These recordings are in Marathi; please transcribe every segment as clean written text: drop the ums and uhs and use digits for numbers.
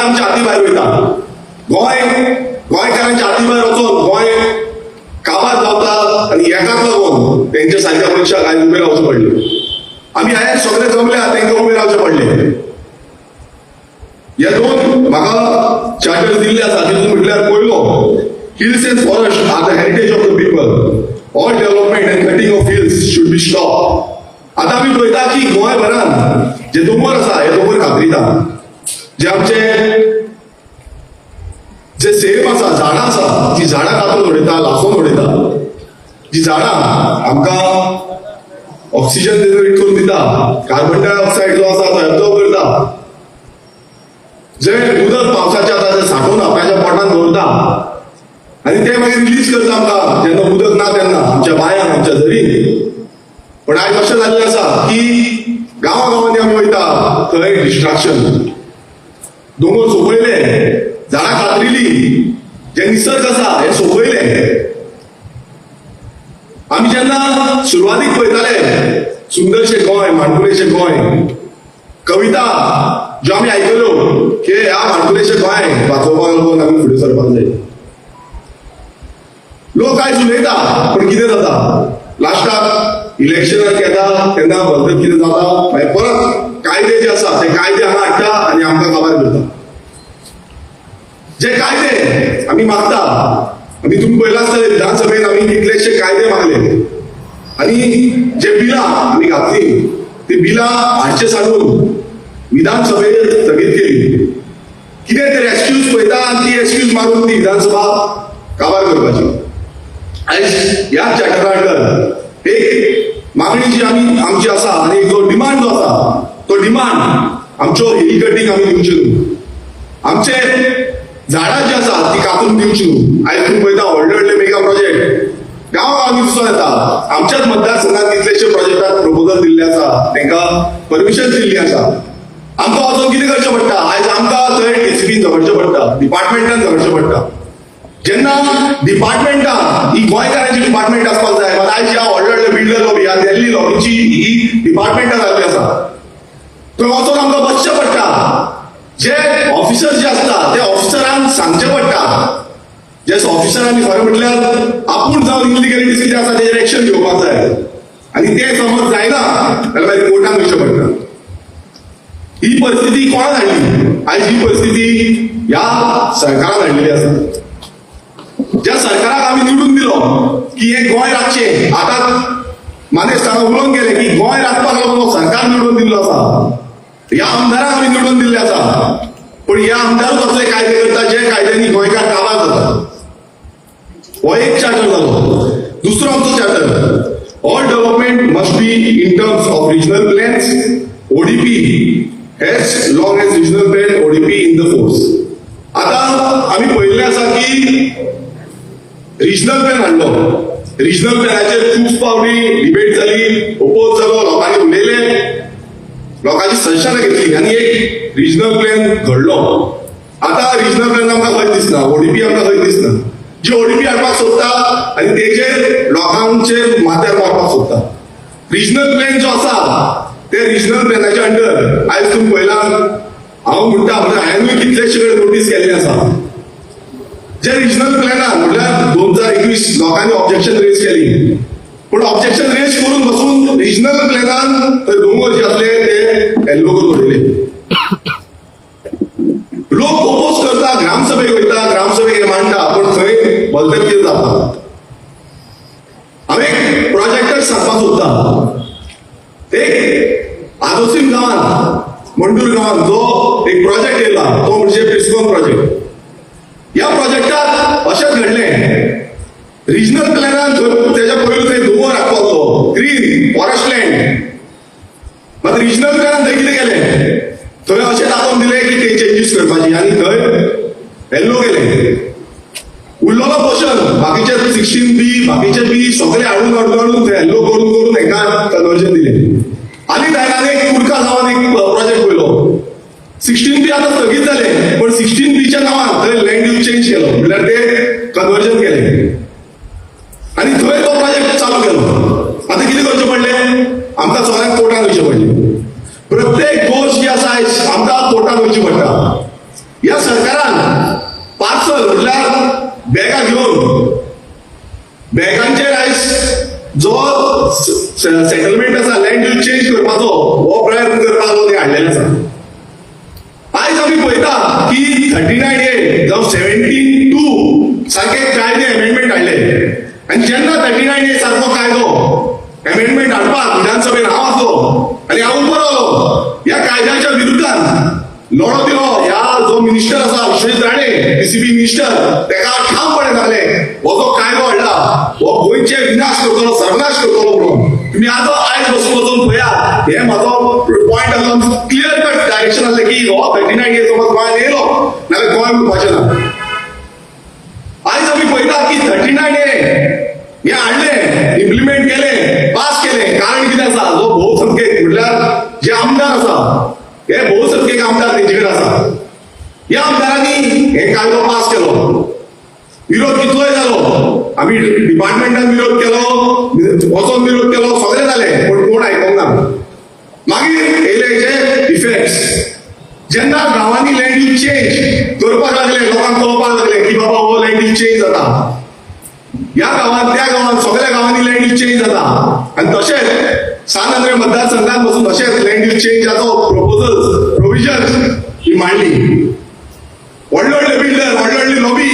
आमच्या हाती भायर वयता. गोंयकारांच्या हाती भायर वचून गोंय काबार जावता आनी हेकाच लागून तेंच्या सारक्या मनशाक आयज उबे रावचें पडलें. आमी आयज सगळे जमल्या तेंकां उबे रावचें पडलें. हे दोन म्हाका चार्टर दिल्ले आसा तितून म्हटल्यार पयलो, hills and forests are the heritage of the people. All development and cutting of hills should be stopped. आता आमी पळयता की गोंयभरांत जे दोंगर आसा हे दोंगर खात्रीता. जे आमचे जे सेम आसा, झाडां आसा, ती झाडां कातून उडयता, लासून उडयता. जी झाडां आमकां ऑक्सिजन जनरेट करून दिता, कार्बन डायऑक्सायड जो आसा तो एब्झॉर्ब करता. जे उदक पावसाचें आसा तें सांठोवन आपल्याच्या पोटांत दवरता आनी ते मागीर रिलीज करता आमकां जेन्ना उदक ना तेन्ना आमच्या बांयांक, आमच्या झरीक. पण आयज अशें जाल्लें आसा की गांवांनी आमी वयता थंय डिस्ट्रक्शन, दोंगर सोंपयले, झाडां कातरिली, जे निसर्ग आसा हे सोंपयले. आमी जेन्ना सुरवातीक पळयताले सुंदरशें गोंय, माणकुलेचें गोंय, कविता ज्यो आमी आयकल्यो की ह्या माणकुलेचें गोंय वाचोवपाक लागून आमी फुडें सरपाक जाय. लोक आयज उलयता पण कितें जाता, लास्टाक इलेक्शनाक येता तेन्ना भलतें कितें जाता, मागीर परत कायदे जे आसा ते कायदे हांगा हाडटा आनी आमकां काबार करता. जे कायदे आमी मागता, आमी तुमी पळयलां आसतलें विधानसभेन आमी कितलेशे कायदे मागले आनी जे बिलां आमी घातली ती बिलां हाडचे सांडून विधानसभेत स्थगीत केली. कितें तरी एक्सक्यूज पळयता आनी ती एक्सक्यूज मारून ती विधानसभा काबार करपाची. आयज ह्या चार्टरा अंडर एक मागणी जी आमची आसा आनी एक जो डिमांड जो आसा तो डिमांड आमच्यो हिल कटींग आमी दिवच्यो न्हू, आमचे झाडां जी आसा ती कातून दिवची न्हू. आयज तुम्ही पळयता व्हडले व्हडले मेगा प्रोजेक्ट गांवांनी दिसून येता. आमच्याच मतदारसंघात कितलेशे प्रोजेक्टाक प्रपोजल दिल्ले आसा, तांकां परमिशन दिल्ली आसा. आमकां वचून कितें करचें पडटा, आयज आमकां थंय डिसिप्लीन झगडचें पडटा, डिपार्टमेंटान झगडचें पडटा. जेन्ना डिपार्टमेंटां ही गोंयकारांची डिपार्टमेंट आसपाक जाय, पण आयज ह्या व्हडले व्हडले बिल्डर लॉबी, ह्या दिल्ली लॉबीची ही डिपार्टमेंटां जाल्ली आसा. थंय वचून आमकां बसचें पडटा. जे ऑफिसर जे असतात ते ऑफिसरांक सांगचें पडटा. जे ऑफिसरांनी खरें म्हटल्यार आपूण जावन इलिगॅलिटीज कितें आसा तेजेर एक्शन घेवपाक जाय आनी ते समज जायना जाल्यार मागीर कोर्टान वयचें पडटा. ही परिस्थिती कोणान हाडली? आयज ही परिस्थिती ह्या सरकारान हाडलेली आसा. ज्या सरकाराक आमी निवडून दिलो की हे गोंय राखचें, आतां मानेस्त हांगा उलोवन गेले की गोंय राखपाक लागून सरकार निवडून दिल्लो आसा, ह्या आमदाराक आमी निवडून दिल्ले आसा. पण ह्या आमदारूच असले कायदे करता जे कायद्यांनी गोंयकार काबार जाता. हो एक चार्टर जालो. दुसरो आमचो charter, all development must be in terms of regional plans, ODP, as long as regional plan ODP in the force. आता आमी पळयल्लें आसा की रिजनल प्लॅन हाडलो. रिजनल प्लॅनाचेर खूब फावटी डिबेट जाली, ओपोज जालो, लोकांनी उलयले, लोकांची सजेशनां घेतली आनी एक रिजनल प्लॅन घडलो. आता रिजनल प्लॅन आमकां खंय दिसना, ओडीपी आमकां खंय दिसना. जी ओडीपी हाडपाक सोदता आनी तेजेर लोकांचेर माथ्यार मारपाक सोदता. रिजनल प्लॅन जो आसा ते रिजनल प्लॅनाच्या अंडर आयज तुम्ही पळयलां, हांव म्हणटा हांवेंनूय कितलेशे कडेन नोटीस केल्ली आसा. जे रिजनल प्लॅनान म्हटल्यार 2021 लोकांनी ऑब्जेक्शन रेज केली, पण ऑब्जेक्शन रेज करून बसून रिजनल प्लॅनान थंय दोंगर जे आसले ते येल्लो करून उडयले. लोक ओपोज करता, ग्रामसभेक वयता, ग्रामसभेक हे मांडटा, पण थंय भलतें कितें जाता. हांव एक प्रोजेक्टर सांगपाक सोदता. एक आदोसीम गांवांत, मंडूर गांवांत जो एक प्रोजेक्ट येयला तो म्हणजे प्रिस्कॉन प्रोजेक्ट. ह्या प्रोजेक्टात अशेंच घडलें, रिजनल प्लॅनान तेच्या पयलू थंय दोंगर राखपाचो, ग्रीन फॉरेस्ट लँड. मात रिजनल प्लॅनान थंय कितें केलें, थंय अशें दाखोवन दिलें की ते चेंजीस करपाची आनी थंय येल्लो केलें. उरलेलो पोर्शन बाकीचे 16B बाकीचे बी सगळे हाडून थंय येल्लो करून करून हांकां कन्वर्जन दिलें. आनी ताणें एक कुर्का गांवांत एक प्रोजेक्ट पयलो. 16B आतां स्थगीत जालें, पण 16Bच्या नांवान थंय लँड यूज चेंज केलो, म्हळ्यार ते कन्वर्जन केलें आनी थंय तो प्रोजेक्ट चालू केलो. आतां कितें करचें पडलें, आमकां सगळ्यांक कोर्टान वयचें पडलें. प्रत्येक गोश्ट जी आसा आमकां कोर्टान वयची पडटा. ह्या सेटलमेंट आसा, लँड यूज चेंज करपाचो हो प्रयत्न करपाक लागून हाडलेले आसा. आयज आमी पळयता की 39A जावं 17(2) सारखे कायदे अमेंडमेंट हाडले. आनी जेन्ना 39A सारको कायदो अमेंडमेंट हाडपाक विधानसभेन हांव आसलो आनी हांव उबो रावलो, ह्या कायद्याच्या विरुद्धान लढो दिलो. ह्या जो मिनिस्टर आसा विश्वेश राणे, DCP मिनिस्टर, तेका ठामपणे सांगले हो जो कायदो हाडला हो गोंयचे विनाश करतलो, सर्वनाश करतलो म्हणून. तुम्ही आयज बसून पळया, हे म्हाजो पॉयंट आसलो, क्लियर कट डायरेक्शन आसलें की हो 39A समज गोंयांत येयलो नाल्यार गोंय उरपाचें ना. आयज आमी पळयता की 39A हे हाडले, इम्प्लिमेंट केले, पास केले. कारण कितें आसा, जो भोवसंख्येक म्हटल्यार जे आमदार आसा हे भोवसंख्येक आमदार तेंचे कडेन आसा, ह्या आमदारांनी हे कायदो पास केलो. विरोध कितलोय जालो, आमी डिपार्टमेंटान विरोध केलो, वचोन विरोध केलो, सगळे जाले, पण कोण आयकोंक ना. मागीर येयले हेचे इफेक्ट्स. जेन्ना गांवांनी लँड यूज चेंज करपाक लागले, लोकांक कळपाक लागले की बाबा हो लँड यूज चेंज जाता, ह्या गांवांत त्या गांवांत सगळ्या गांवांनी लँड यूज चेंज जाता. आनी तशेंच सांत आंद्रे मतदारसंघात बसून तशेंच लँड यूज चेंजाचो प्रोविजन ही मांडली. व्हडले व्हडले बिल्डर, व्हडली व्हडली लॉबी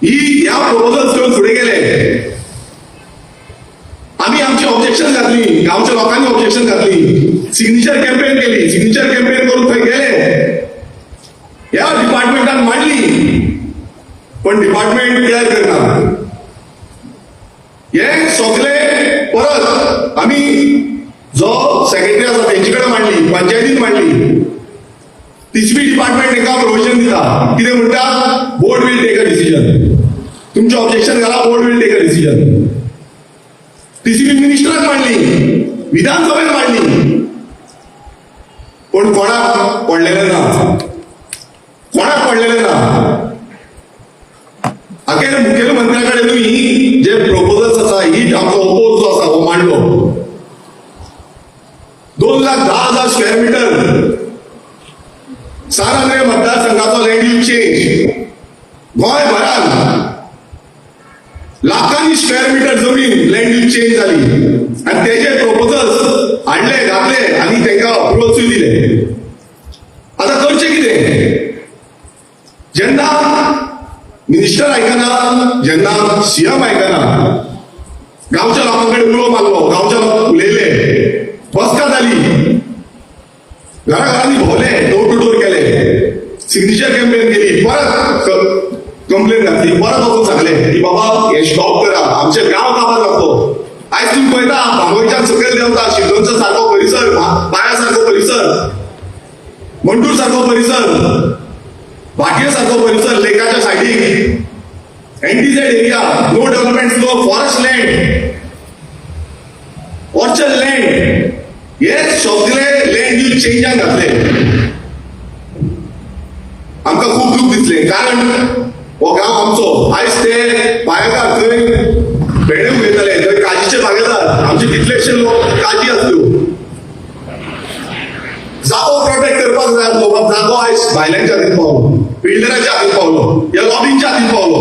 ही ह्या प्रपोजल्स घेवन फुडें गेले. आमी आमची ऑब्जेक्शन घातली, गांवच्या लोकांनी ऑब्जेक्शन घातली, सिग्नेचर कॅम्पेन केली, सिग्नेचर कॅम्पेन करून थंय गेले, ह्या डिपार्टमेंटान मांडली, पण डिपार्टमेंट केअर करना. हे सगळे परत आमी जो सेक्रेटरी आसा तेंचे कडेन मांडली, पंचायतीन मांडली. DCP डिपार्टमेंट एका प्रोविजन दिता, कितें म्हणटा, board will take a decision. तुमचे ऑब्जेक्शन घाला, board will take a decision. DCP मिनिस्टराक मांडली, विधानसभेन मांडली, पण कोणाक पडलेले ना, कोणाक पडलेले ना. अखेर मुख्यमंत्र्याकडे तुम्ही जे प्रोपोजल्स आसा, ही आमचो ओपोज जो आसा हो मांडलो. 2,10,000 स्क्वेअर मीटर सांत आंद्रे मतदारसंघाचो लँड यूज चेंज. गोंयभरान लाखांनी स्क्वेअर मीटर जमीन लँड यूज चेंज जाली आनी तेजे प्रोपोजल्स हाडले, घातले आनी तांकां अप्रुवल्सूय दिले. आतां करचें कितें? जेन्ना मिनिस्टर आयकना, जेन्ना CM आयकना, गांवच्या लोकांकडे उलो मारलो, गांवच्या लोक उलयले, बसका जाली, घराघरांनी भोवले, डोर टू डोर केले, सिग्नेचर कॅम्पेन केली, परत कंप्लेन घातली, परत वचून सांगले की बाबा हे स्टॉप करा, आमचे गांव काबार लागतो. आयज तुम्ही पळयता बांबोळच्यान सकयल देंवता, शिरदोनचा सारको परिसर, बाया सारको परिसर, मंडूर सारको परिसर, भाटये सारको परिसर, लेकाच्या सायडीक, NTZ area, no development flow, forest land, orchard land, हे सगळे लँड यूज चेंजान घातले. आमकां खूब दूख दिसलें, कारण हो गांव आमचो. आयज ते बायकार थंय भेंडे उगयताले, थंय काजीचे बागेदार, आमचे कितलेशे लोक काजी आसल्यो. जागो प्रोटेक्ट करपाक जाय आसलो, पण जागो आयज भायल्यांच्या हातीन पावलो, बिल्डरांच्या हातीन पावलो, या लॉबींच्या हातीन पावलो.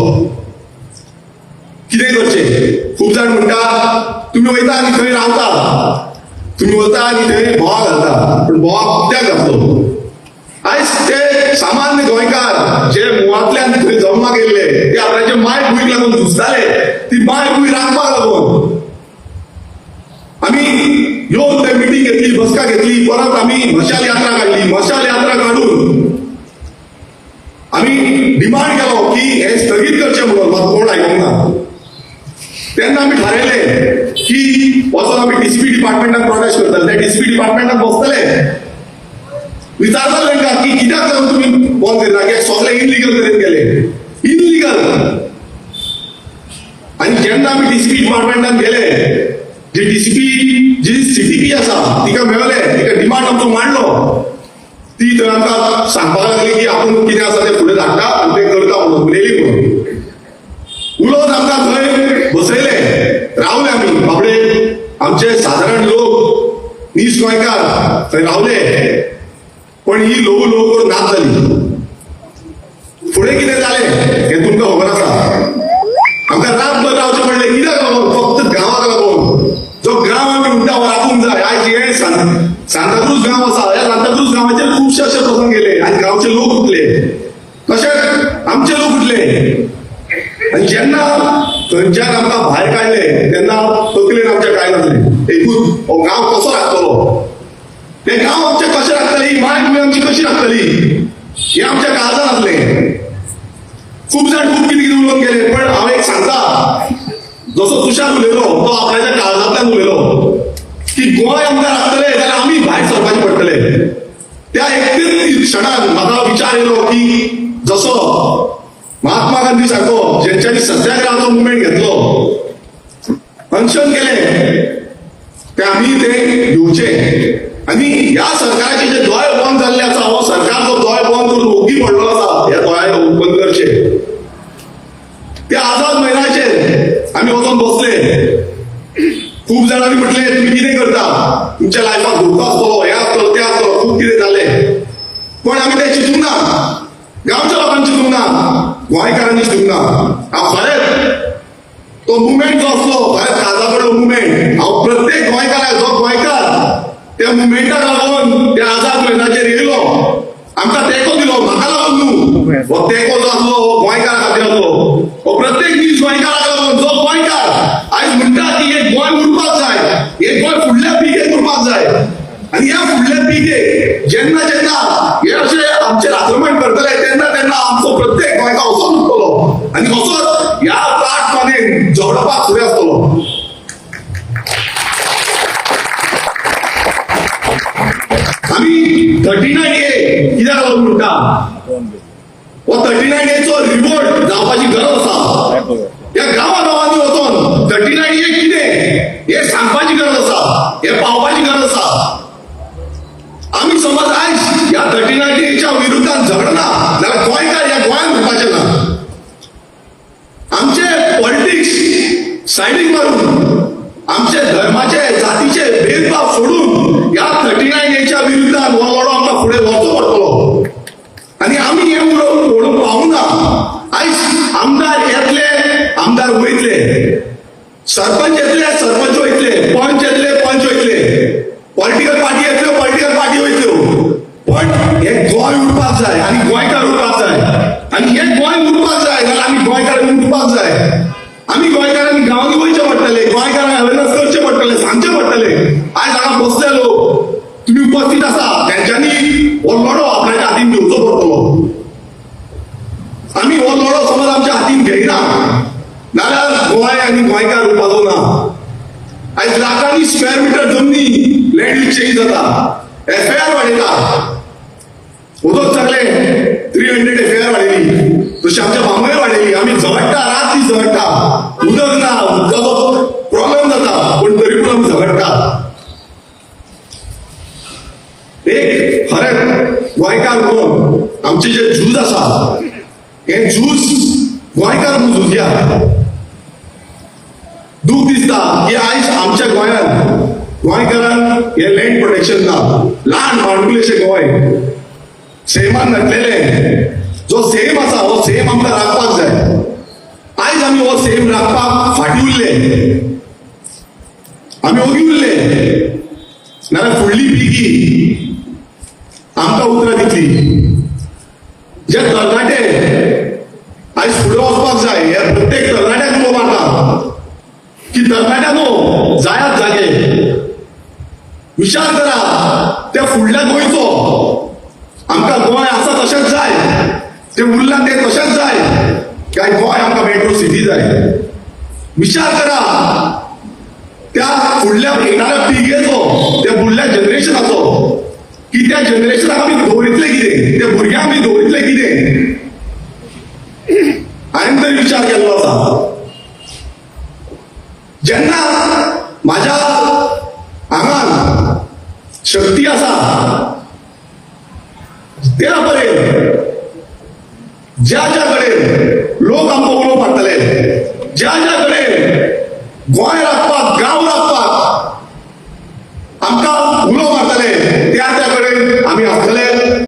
कितें करचें? खूब जाण म्हणटा तुमी वयता आनी थंय रावता, तुमी वता आनी थंय बोवाळ घालता, पण बोवाळ कित्याक घातलो? आयज ते सामान्य गोंयकार जे मुळांतल्यान थंय जल्माक येयल्ले, ते आपल्याचे माय भूंयक लागून झुजताले, ती माय भूंय राखपाक लागून आमी येवन ते मिटींग घेतली, बसका घेतली, परत आमी मशाल यात्रा काडली. मशाल यात्रा काडून आमी डिमांड केलो की हे स्थगीत करचें म्हणून, मात कोण आयकूंक ना. तेन्ना आमी थारायलें की वचून आमी DCP डिपार्टमेंटाक प्रोटेस्ट करतले. ते DCP डिपार्टमेंटाक बसतले, विचारताले तांकां की कित्याक लागून तुमी बंद करता, की सगळे इनलिगल करीत गेले, इनलिगल. आनी जेन्ना आमी DCP डिपार्टमेंटान गेले, जे DCP जी CTP आसा तिका मेळ्ळे, तिका डिमांड आमचो मांडलो, ती थंय आमकां सांगपाक लागली की आपूण कितें आसा तें फुडें धाडटा आनी तें करता म्हणून, उलयली म्हणून. उलोवन आमकां थंय बसयले, रावले आमी. बाबडे आमचे सादारण लोक, नीस गोंयकार थंय रावले, पण ही ल्हव ल्हव करून नाच जाली. फुडें कितें जालें हें तुमकां खबर आसा. आमकां रातभर रावचें पडलें, कित्याक लागून? फक्त गांवाक लागून. जो खुबशे असे प्रसंग गेले आणि गावचे लोक उठले, तशेंच आमचे लोक उठले. आणि जेन्ना थंयच्यान आमकां भायर काडले तेन्ना तकलेन आमच्या कांय नासलें. एकूच हो गांव कसो राखतलो, ते गांव आमचे कशें राखतली, माय तुमी आमची कशी राखतली, हे आमच्या काळजान आसलें. खूब जाण खूब कितें कितें उलोवन गेले, पण हांव एक सांगता, जसो तुषार उलयलो तो आपल्याच्या काळजांतल्यान उलयलो की गोंय आमकां राखतले जाल्यार आमी भायर सरपाचें पडटले. त्या एकटेच क्षणाक म्हाका विचार येयलो की जसो महात्मा गांधी सारको जेंच्यांनी सत्याग्रहाचो मुवमेंट घेतलो, अनशन केले, ते आमी ते घेवचे. आणि ह्या सरकाराचे जे दोळे बंद जाल्ले आसा, हो सरकार जो दोळे बंद करून ओगी पडलो आसा, हे दोळे ओपन करचे. ते आझाद मैदानाचेर आमी वचून बसले. खूब जाणांनी म्हटले तुम्ही कितें करता, तुमच्या लायफाक धोको आसतलो, हे आसतलो ते आसतलो, खूब कितें जालें. पण आमी ते चिंतूंक ना, गांवच्या लोकांनी चिंतूंक ना, गोंयकारांनी चिंतूंक ना. हांव खरेंच तो मुवमेंट जो आसलो, खरेंच काळजा कडलो मुवमेंट, हांव प्रत्येक गोंयकाराक जो गोंयकार त्या मुवमेंटाक लागून त्या आझाद मैदानाचेर येयलो, आमकां तेंको दिलो, म्हाका लागून न्हू, हो तेंको जो आसलो हो गोंयकारा खातीर आसलो. हो प्रत्येक दीस गोंयकाराक लागून, जो गोंयकार आयज म्हणटा की एक गोंय उरपाक जाय, एक गोंय फुडल्या पिळगेक उरपाक जाय. आणि ह्या फुडल्या पिळगेक जेन्ना जेन्ना हे अशे आमचेर आक्रमण करतले तेन्ना तेन्ना आमचो प्रत्येक गोंयकार असोच उरतलो आनी असोच ह्या ताट मानेन झगडपाक फुडें आसतलो. आमी 39A कित्याक लागून म्हणटा, हो 39Aचो रिवोल्ट जावपाची गरज आसा. ह्या गांवा गांवांनी वचोन 39A कितें हे सांगपाची गरज आसा, हे पावपाची गरज आसा. आमी समज आयज ह्या 39Aच्या विरुद्धान झगडना जाल्यार गोंयकार ह्या गोंयान उरपाचे ना. आमचे पॉलिटिक्स सायडीक मारून आमचे धर्माचे जातीचे भेदभाव सोडून ह्या 39Aच्या विरुद्धान हो लढो आमकां फुडें व्हरचो पडटलो. आणि आमी हे उडोवंक पावूंक ना. आयज आमदार येतले, आमदार वयतले, सरपंच येतले, सरपंच वयतले, पंच येतले, पंच वयतले, पॉलिटिकल पार्टी येतल्यो, पॉलिटिकल पार्टी वयतल्यो. पण हे गोंय उरपाक जाय आनी गोंयकार उरपाक जाय. आनी हे गोंय उरपाक जाय जाल्यार आमी गोंयकारांनी उरपाक जाय. आमी गोंयकारांनी गांवांनी वयचे पडटले, गोंयकारांक अवेरनेस करचे पडटले, सांगचे पडटले. आयज हांगा बसले लोक तुमी उपस्थित आसा, तेंच्यांनी हो लढो आपल्याच्या हातीन घेवचो पडटलो. आमी हो लढो समज आमच्या हातीन घेयना नाल्यार गोंय आनी गोंयकार उरपाचो ना. आयज लाखांनी स्क्वेअर मिटर जमनी लँड एक्सचेंज जाता, FIR वाडयता. उदक सगळे 300 FIR वाडयली, तशी आमच्या बांबय वाडयली. आमी झगडटा, रात दीस झगडटा, उदक ना, उदकाचो प्रॉब्लेम जाता, पण तरी पूण आमी झगडटा. एक खरेंच गोंयकार म्हणून आमचे जे झूज आसा, हे झूज गोंयकार म्हणून झुजया. दूख दिसता की आयज आमच्या गोंयांत गोंयकारांक हे लँड प्रोटेक्शन ना. ल्हान माणकुलेशें गोंय सैमान घातलेले, जो सैम आसा हो सैम आमकां राखपाक जाय. आयज आमी हो सैम राखपाक फाटीं उरले, आमी ओगी उरले नाल्यार फुडली पिळगी आमकां उतरां दितली. जे तरणाटे आयज फुडें वचपाक जाय, हे प्रत्येक तरणाट्याक उलो मारता की तरणाट्यानो जायात जागे, विचार करा त्या फुडल्या गोंयचो. आमकां गोंय आसा तशेंच जाय, ते उरला ते तशेंच जाय, काय गोंय आमकां मेट्रो सिटी जाय. विचार करा त्या फुडल्या येणाऱ्या पिळगेचो, त्या फुडल्या जनरेशनाचो, की त्या जनरेशनाक आमी दवरितले कितें, त्या भुरग्यांक आमी दवरितले कितें. हांवें तरी विचार केल्लो आसा. जेन्ना म्हाज्या आंगान शक्ती आसा त्या परेन ज्या ज्या कडेन लोक आमकां उलो मारतले, ज्या ज्या कडेन गोंय राखपाक, गांव राखपाक आमकां उलो मारतले, त्या त्या कडेन आमी आसतले